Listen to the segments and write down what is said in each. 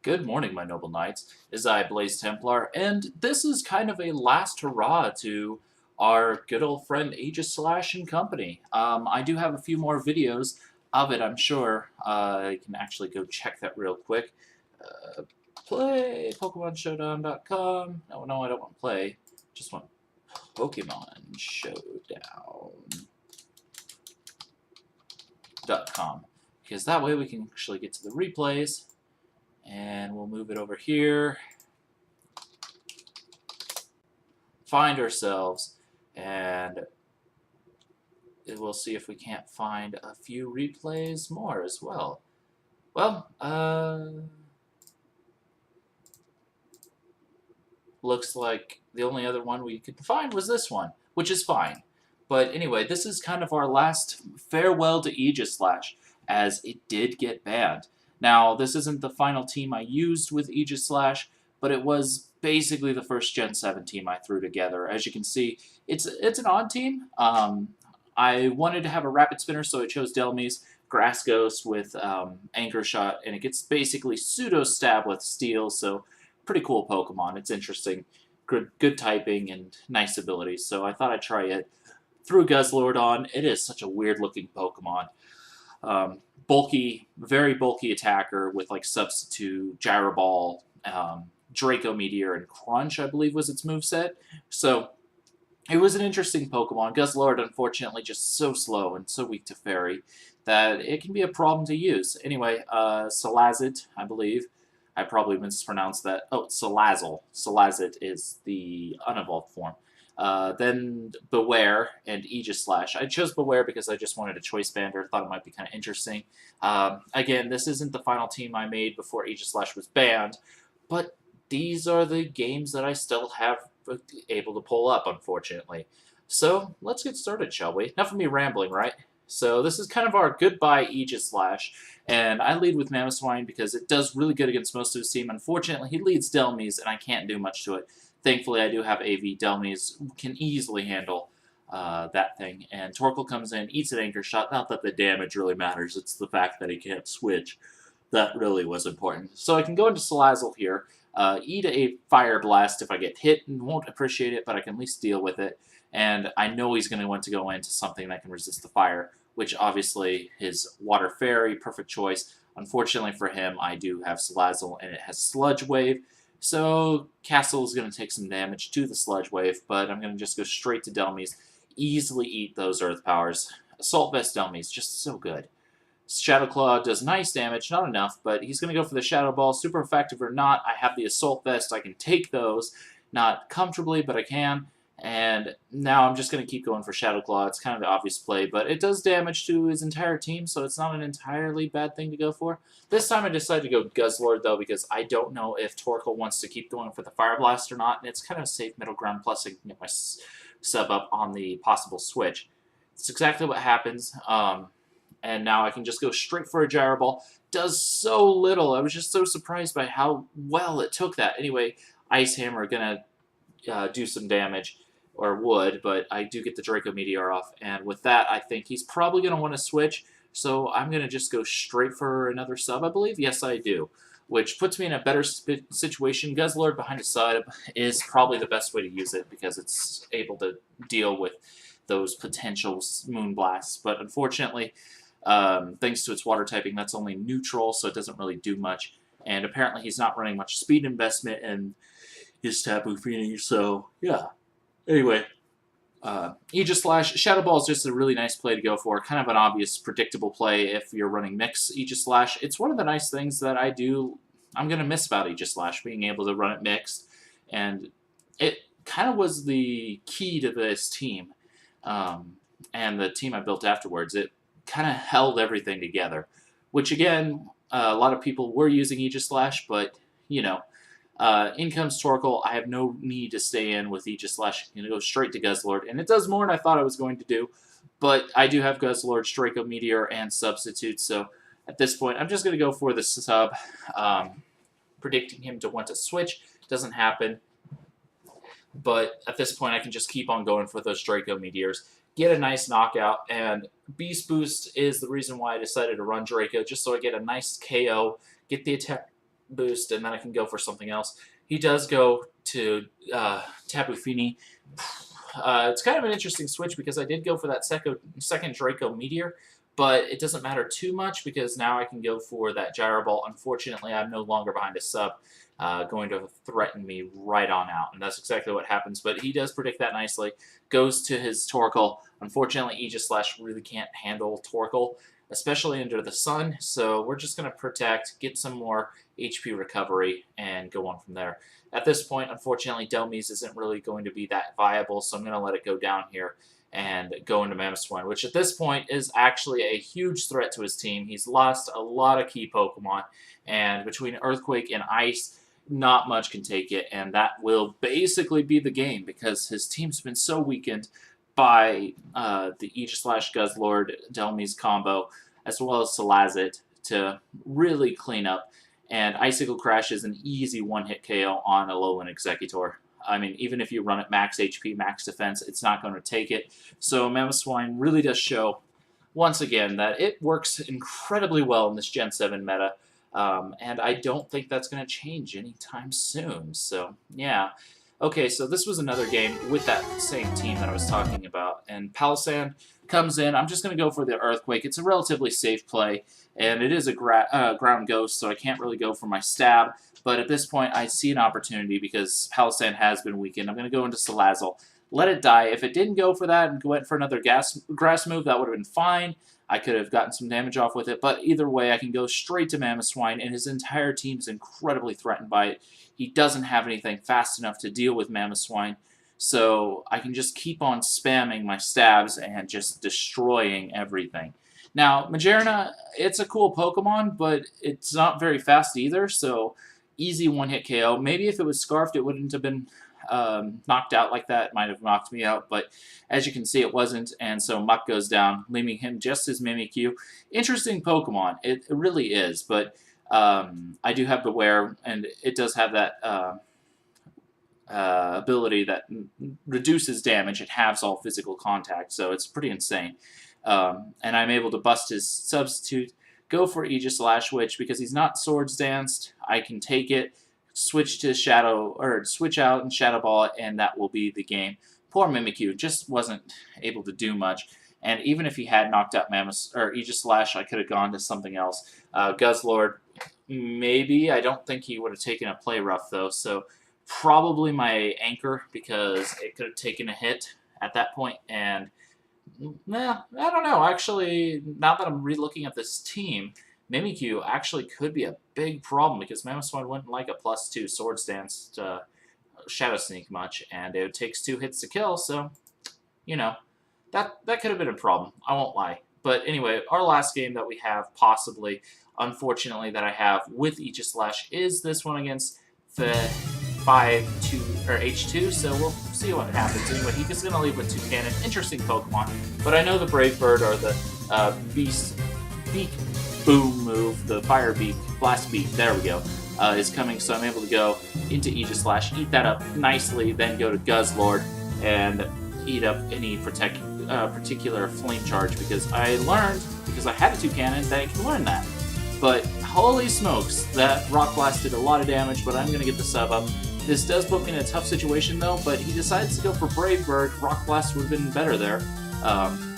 Good morning, my noble knights. Is I Blaze Templar, and this is kind of a last hurrah to our good old friend Aegislash and company. I do have a few more videos of it, I'm sure. I can actually go check that real quick. Play PokemonShowdown.com. No, I don't want to play. Just want Pokemon Showdown.com. Because that way we can actually get to the replays. And we'll move it over here. Find ourselves, and we'll see if we can't find a few replays more as well. Well, looks like the only other one we could find was this one, which is fine. But anyway, this is kind of our last farewell to Aegislash, as it did get banned. Now, this isn't the final team I used with Aegislash, but it was basically the first Gen 7 team I threw together. As you can see, it's an odd team. I wanted to have a Rapid Spinner, so I chose Delmies, Grass Ghost with Anchor Shot, and it gets basically Pseudo Stab with Steel, so pretty cool Pokemon. It's interesting. Good typing and nice abilities, so I thought I'd try it. Threw Guzzlord on. It is such a weird-looking Pokemon. Bulky, very bulky attacker with like Substitute, Gyro Ball, Draco Meteor, and Crunch, I believe was its moveset. So it was an interesting Pokemon. Guzzlord, unfortunately, just so slow and so weak to Fairy that it can be a problem to use. Anyway, Salazit, I believe. I probably mispronounced that. Oh, Salazzle. Salazit is the unevolved form. Then Beware and Aegislash. I chose Beware because I just wanted a Choice Bander. Thought it might be kind of interesting. Again, this isn't the final team I made before Aegislash was banned, but these are the games that I still have able to pull up, unfortunately. So let's get started, shall we? Enough of me rambling, right? So this is kind of our goodbye Aegislash, and I lead with Mamoswine because it does really good against most of his team. Unfortunately, he leads Delmies, and I can't do much to it. Thankfully, I do have AV. Delmies can easily handle that thing. And Torkoal comes in, eats an Anchor Shot. Not that the damage really matters. It's the fact that he can't switch. That really was important. So I can go into Salazzle here, eat a Fire Blast if I get hit, and won't appreciate it, but I can at least deal with it. And I know he's going to want to go into something that can resist the fire, which obviously his Water Fairy, perfect choice. Unfortunately for him, I do have Salazzle, and it has Sludge Wave. So Castle is going to take some damage to the Sludge Wave, but I'm going to just go straight to Delmies, easily eat those Earth Powers. Assault Vest Delmies, just so good. Shadow Claw does nice damage, not enough, but he's going to go for the Shadow Ball. Super effective or not, I have the Assault Vest. I can take those, not comfortably, but I can. And now I'm just going to keep going for Shadow Claw. It's kind of the obvious play, but it does damage to his entire team, so it's not an entirely bad thing to go for. This time I decided to go Guzzlord, though, because I don't know if Torkoal wants to keep going for the Fire Blast or not, and it's kind of a safe middle ground, plus I can get my sub up on the possible switch. It's exactly what happens, and now I can just go straight for a Gyro Ball. Does so little. I was just so surprised by how well it took that. Anyway, Ice Hammer going to do some damage. Or would, but I do get the Draco Meteor off, and with that, I think he's probably going to want to switch, so I'm going to just go straight for another sub, I believe? Yes, I do, which puts me in a better situation. Guzzlord behind a sub is probably the best way to use it, because it's able to deal with those potential Moon Blasts, but unfortunately, thanks to its water typing, that's only neutral, so it doesn't really do much, and apparently he's not running much speed investment in his Tapu Fini, so yeah. Anyway, Aegislash, Shadow Ball is just a really nice play to go for. Kind of an obvious, predictable play if you're running Mix Aegislash. It's one of the nice things that I'm going to miss about Aegislash, being able to run it mixed. And it kind of was the key to this team. And the team I built afterwards, it kind of held everything together. Which, again, a lot of people were using Aegislash, but, you know, in comes Torkoal. I have no need to stay in with Aegislash. I'm going to go straight to Guzzlord. And it does more than I thought I was going to do. But I do have Guzzlord, Draco Meteor, and Substitute. So at this point, I'm just going to go for the sub. Predicting him to want to switch. Doesn't happen. But at this point, I can just keep on going for those Draco Meteors. Get a nice knockout. And Beast Boost is the reason why I decided to run Draco. Just so I get a nice KO. Get the attack boost, and then I can go for something else. He does go to Tapu Fini. It's kind of an interesting switch because I did go for that second Draco Meteor, but it doesn't matter too much because now I can go for that Gyro Ball. Unfortunately, I'm no longer behind a sub, going to threaten me right on out, and that's exactly what happens. But he does predict that nicely. Goes to his Torkoal. Unfortunately, Aegislash really can't handle Torkoal, especially under the sun, so we're just going to protect, get some more HP recovery, and go on from there. At this point, unfortunately, Delmise isn't really going to be that viable, so I'm going to let it go down here and go into Mamoswine, which at this point is actually a huge threat to his team. He's lost a lot of key Pokemon, and between Earthquake and Ice, not much can take it, and that will basically be the game because his team's been so weakened by the Aegislash Guzzlord Delmise combo, as well as Salazit, to really clean up. And Icicle Crash is an easy one-hit KO on Alolan Executor. I mean, even if you run at max HP, max defense, it's not going to take it. So Mamoswine really does show, once again, that it works incredibly well in this Gen 7 meta. And I don't think that's going to change anytime soon. So, yeah. Okay, so this was another game with that same team that I was talking about. And Palossand comes in. I'm just going to go for the Earthquake. It's a relatively safe play, and it is a ground ghost, so I can't really go for my stab. But at this point, I see an opportunity because Palossand has been weakened. I'm going to go into Salazzle. Let it die. If it didn't go for that and went for another grass move, that would have been fine. I could have gotten some damage off with it, but either way, I can go straight to Mamoswine, and his entire team is incredibly threatened by it. He doesn't have anything fast enough to deal with Mamoswine, so I can just keep on spamming my stabs and just destroying everything. Now, Magearna, it's a cool Pokemon, but it's not very fast either, so easy one-hit KO. Maybe if it was Scarfed, it wouldn't have been knocked out like that. It might have knocked me out, but as you can see, it wasn't, and so Muck goes down, leaving him just his Mimikyu. Interesting Pokemon. It really is, but I do have Beware, and it does have that ability that reduces damage. It halves all physical contact, so it's pretty insane. And I'm able to bust his substitute, go for Aegislash, which, because he's not Swords Danced, I can take it, switch to switch out and Shadow Ball, and that will be the game. Poor Mimikyu just wasn't able to do much, and even if he had knocked out Aegislash, I could have gone to something else. Guzzlord, maybe. I don't think he would have taken a play rough, though, so probably my Anchor, because it could have taken a hit at that point, and I don't know. Actually, now that I'm re-looking at this team, Mimikyu actually could be a big problem because Mamoswine wouldn't like a +2 Swords Dance Shadow Sneak much, and it takes 2 hits to kill, so, you know, that could have been a problem. I won't lie. But anyway, our last game that we have, possibly, unfortunately, that I have with Aegislash is this one against the H2, so we'll see what happens. Anyway, he's going to leave with Toucannon. Interesting Pokemon, but I know the Brave Bird or the Beak Boom move, the Fire Beak, Blast Beak, there we go, is coming, so I'm able to go into Aegislash, eat that up nicely, then go to Guzzlord and eat up any particular Flame Charge, because I learned, because I had a Toucannon, that I can learn that. But holy smokes, that Rock Blast did a lot of damage, but I'm going to get the sub up. This does put me in a tough situation though, but he decides to go for Brave Bird. Rock Blast would have been better there,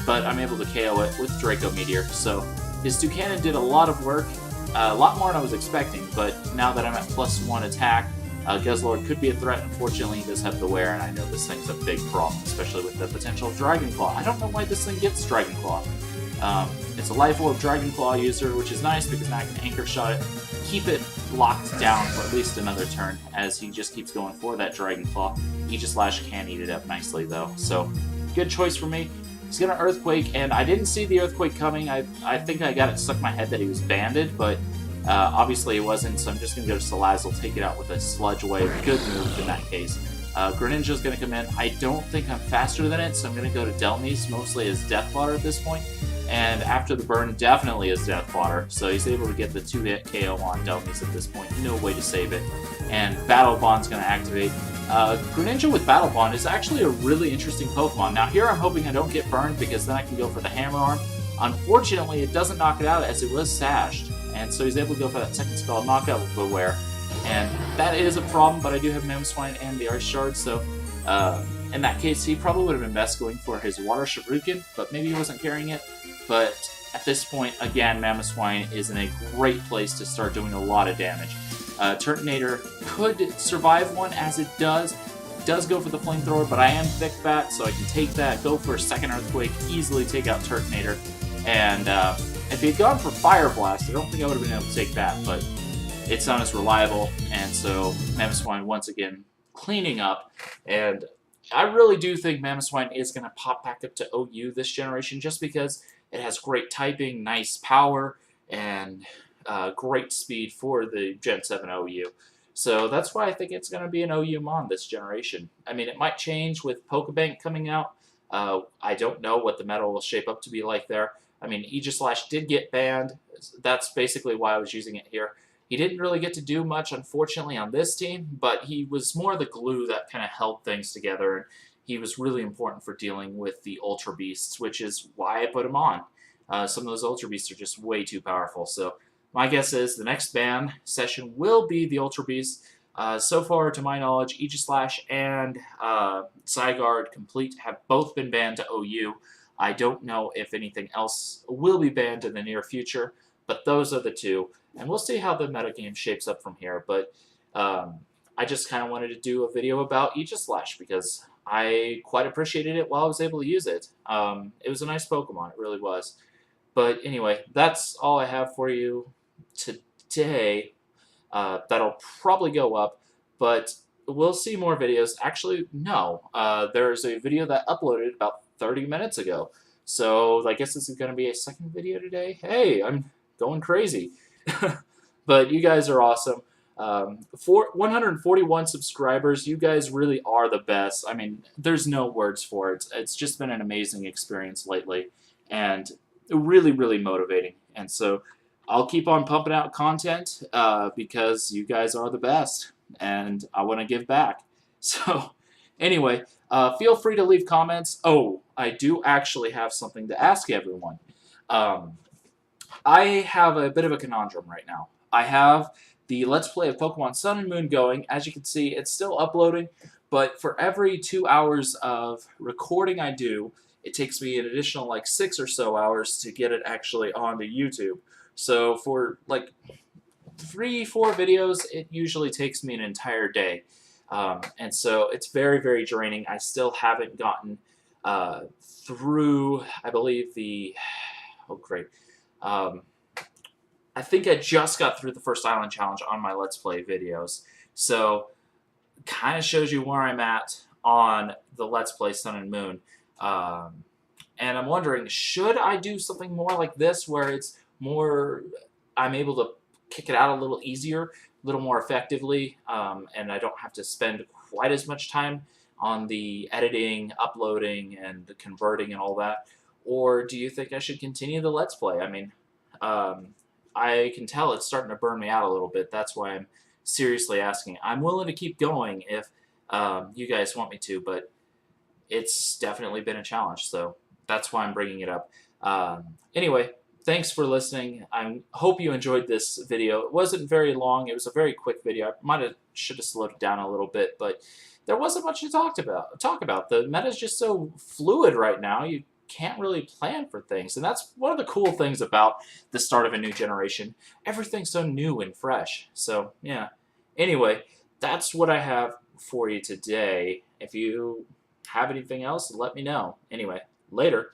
but I'm able to KO it with Draco Meteor, so his Toucannon did a lot of work, a lot more than I was expecting, but now that I'm at +1 attack, Guzzlord could be a threat. Unfortunately, he does have Beware, and I know this thing's a big problem, especially with the potential of Dragon Claw. I don't know why this thing gets Dragon Claw. It's a Life Orb Dragon Claw user, which is nice because now I can Anchor Shot it, keep it locked down for at least another turn, as he just keeps going for that Dragon Claw. Aegislash can eat it up nicely, though, so good choice for me. He's going to Earthquake, and I didn't see the Earthquake coming. I think I got it stuck in my head that he was banded, but obviously he wasn't, so I'm just going to go to Salazzle, take it out with a Sludge Wave. Good move in that case. Greninja's going to come in. I don't think I'm faster than it, so I'm going to go to Delmise, mostly as Death Water at this point. And after the burn, definitely as Death Water, so he's able to get the 2-hit KO on Delmise at this point. No way to save it. And Battle Bond's going to activate. Greninja with Battle Bond is actually a really interesting Pokemon. Now here I'm hoping I don't get burned, because then I can go for the Hammer Arm. Unfortunately, it doesn't knock it out as it was sashed, and so he's able to go for that second spell, Knockout with Beware. And that is a problem, but I do have Mamoswine and the Ice Shard, so in that case, he probably would have been best going for his Water Shuriken, but maybe he wasn't carrying it. But at this point, again, Mamoswine is in a great place to start doing a lot of damage. Turtonator could survive one, as it does. It does go for the Flamethrower, but I am Thick Bat, so I can take that, go for a second Earthquake, easily take out Turtonator. And if he had gone for Fire Blast, I don't think I would have been able to take that, but it's not as reliable, and so Mamoswine once again cleaning up. And I really do think Mamoswine is going to pop back up to OU this generation, just because it has great typing, nice power, and great speed for the Gen 7 OU. So that's why I think it's going to be an OU Mon this generation. I mean, it might change with Pokebank coming out. I don't know what the meta will shape up to be like there. I mean, Aegislash did get banned. That's basically why I was using it here. He didn't really get to do much, unfortunately, on this team, but he was more the glue that kind of held things together, and he was really important for dealing with the Ultra Beasts, which is why I put him on. Some of those Ultra Beasts are just way too powerful, so my guess is the next ban session will be the Ultra Beasts. So far, to my knowledge, Aegislash and Zygarde Complete have both been banned to OU. I don't know if anything else will be banned in the near future, but those are the two. And we'll see how the metagame shapes up from here. But I just kind of wanted to do a video about Aegislash because I quite appreciated it while I was able to use it. It was a nice Pokemon, it really was. But anyway, that's all I have for you today. That'll probably go up, but we'll see more videos. Actually, no. There's a video that uploaded about 30 minutes ago. So I guess this is going to be a second video today. Hey, I'm going crazy. But you guys are awesome. For 141 subscribers, you guys really are the best. I mean, there's no words for it. It's just been an amazing experience lately, and really, really motivating. And so I'll keep on pumping out content because you guys are the best, and I want to give back. So anyway, feel free to leave comments. Oh, I do actually have something to ask everyone. I have a bit of a conundrum right now. I have the Let's Play of Pokemon Sun and Moon going. As you can see, it's still uploading, but for every 2 hours of recording I do, it takes me an additional like 6 or so hours to get it actually onto YouTube. So for like 3-4 videos, it usually takes me an entire day. And so it's very, very draining. I still haven't gotten through, I believe, the... Oh, great. I think I just got through the first Island Challenge on my Let's Play videos. So, kind of shows you where I'm at on the Let's Play Sun and Moon. And I'm wondering, should I do something more like this where it's more, I'm able to kick it out a little easier, a little more effectively, and I don't have to spend quite as much time on the editing, uploading, and the converting and all that? Or do you think I should continue the Let's Play? I mean, I can tell it's starting to burn me out a little bit. That's why I'm seriously asking. I'm willing to keep going if you guys want me to, but it's definitely been a challenge, so that's why I'm bringing it up. Anyway, thanks for listening. I hope you enjoyed this video. It wasn't very long. It was a very quick video. I should have slowed it down a little bit, but there wasn't much to talk about. The meta's just so fluid right now. You can't really plan for things, and that's one of the cool things about the start of a new generation. Everything's so new and fresh. So yeah, anyway, that's what I have for you today. If you have anything else, let me know. Anyway, later.